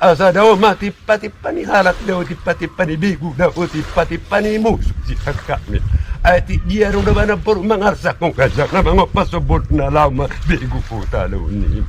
asa daw matipatipan ni halak daw tipatipan ni bigu daw tipatipan ni musuh siya kami. Ay ti dia ro naman ang puro mangarsa kong kasak na mga pasubot na lama bigu po talo ni.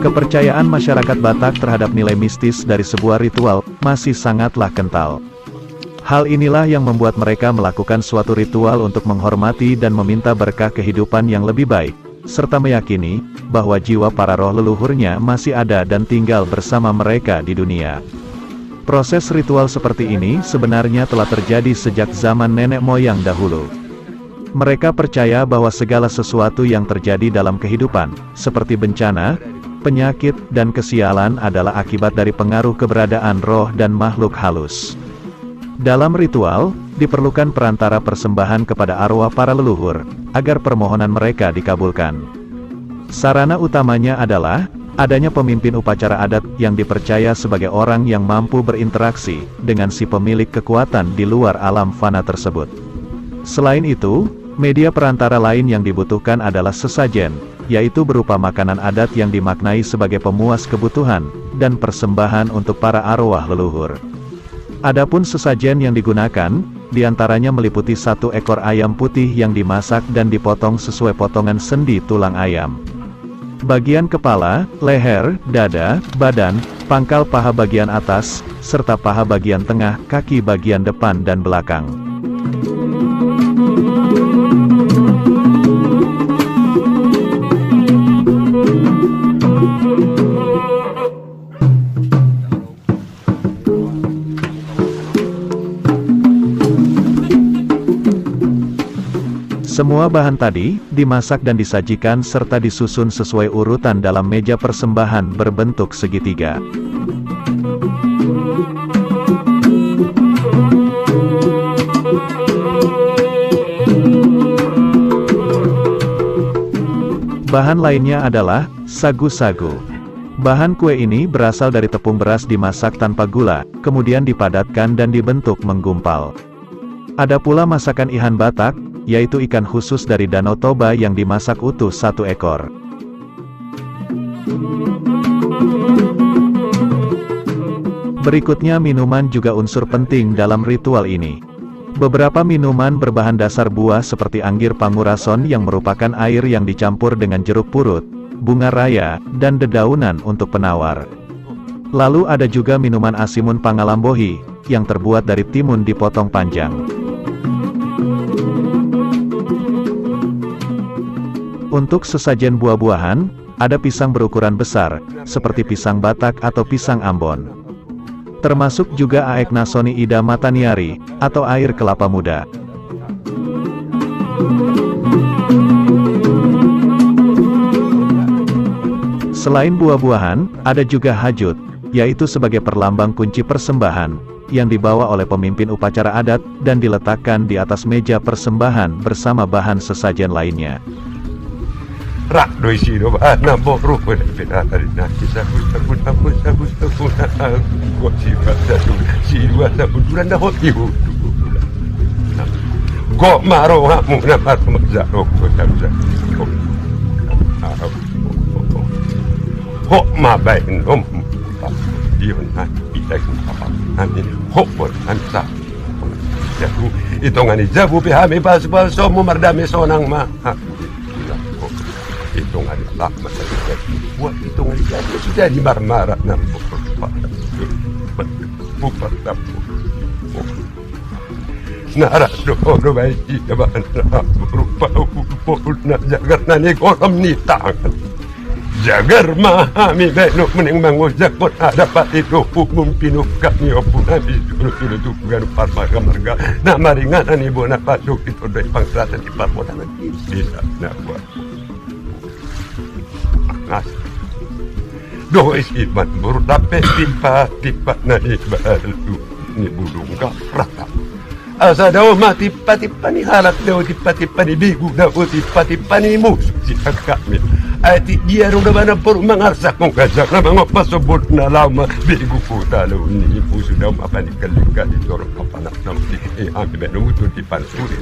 Kepercayaan masyarakat Batak terhadap nilai mistis dari sebuah ritual masih sangatlah kental. Hal inilah yang membuat mereka melakukan suatu ritual untuk menghormati dan meminta berkah kehidupan yang lebih baik, serta meyakini bahwa jiwa para roh leluhurnya masih ada dan tinggal bersama mereka di dunia. Proses ritual seperti ini sebenarnya telah terjadi sejak zaman nenek moyang dahulu. Mereka percaya bahwa segala sesuatu yang terjadi dalam kehidupan, seperti bencana, penyakit, dan kesialan adalah akibat dari pengaruh keberadaan roh dan makhluk halus. Dalam ritual, diperlukan perantara persembahan kepada arwah para leluhur, agar permohonan mereka dikabulkan. Sarana utamanya adalah adanya pemimpin upacara adat yang dipercaya sebagai orang yang mampu berinteraksi dengan si pemilik kekuatan di luar alam fana tersebut. Selain itu, media perantara lain yang dibutuhkan adalah sesajen, yaitu berupa makanan adat yang dimaknai sebagai pemuas kebutuhan, dan persembahan untuk para arwah leluhur. Adapun sesajen yang digunakan, diantaranya meliputi 1 ekor ayam putih yang dimasak dan dipotong sesuai potongan sendi tulang ayam. Bagian kepala, leher, dada, badan, pangkal paha bagian atas, serta paha bagian tengah, kaki bagian depan dan belakang. Semua bahan tadi, dimasak dan disajikan serta disusun sesuai urutan dalam meja persembahan berbentuk segitiga. Bahan lainnya adalah sagu-sagu. Bahan kue ini berasal dari tepung beras dimasak tanpa gula, kemudian dipadatkan dan dibentuk menggumpal. Ada pula masakan ihan Batak, yaitu ikan khusus dari Danau Toba yang dimasak utuh 1 ekor. Berikutnya minuman juga unsur penting dalam ritual ini. Beberapa minuman berbahan dasar buah seperti anggir pangurason yang merupakan air yang dicampur dengan jeruk purut, bunga raya, dan dedaunan untuk penawar. Lalu ada juga minuman asimun pangalambohi, yang terbuat dari timun dipotong panjang. Untuk sesajen buah-buahan, ada pisang berukuran besar, seperti pisang Batak atau pisang Ambon. Termasuk juga aek nasoni ida mataniari, atau air kelapa muda. Selain buah-buahan, ada juga hajut, yaitu sebagai perlambang kunci persembahan, yang dibawa oleh pemimpin upacara adat, dan diletakkan di atas meja persembahan bersama bahan sesajen lainnya. Rak doi sino ba na boro ko na pinatari na sabu ko siwa sa buduran na hoti hu go maro ha mo na maro mazaro ko tamza ho mabay nom diyon na itay kung papa amin ho por ansa ito nga ni Jabu pihami pas-paso mo mardami sonang ma itu nga nila masakit buat itu nga nila sudah di marmara ng bupat naras doon ba naman rupa upol na jagar na ni kolam ni tangan jagar mahami beno mening mangujak pun ada pati doon pinukat ni opo na surutugan parmarga na maringan ani ibu na pasok ito doon pangsratan di parmoda na bisa na buat doh isiman buru dapat tipa na ibalu ni bulung ka rata asa daw matipa-tipa ni halak daw tipa-tipa ni bigo daw tipa-tipa ni muso siya kami. At iya rin naman ang puro mangarsa kong kasak na mga pasubot na lama bigo ko talo ni puso daw mapanikalikan ito rin kapanak ng tiki. Ang iba nung ito di pansulit.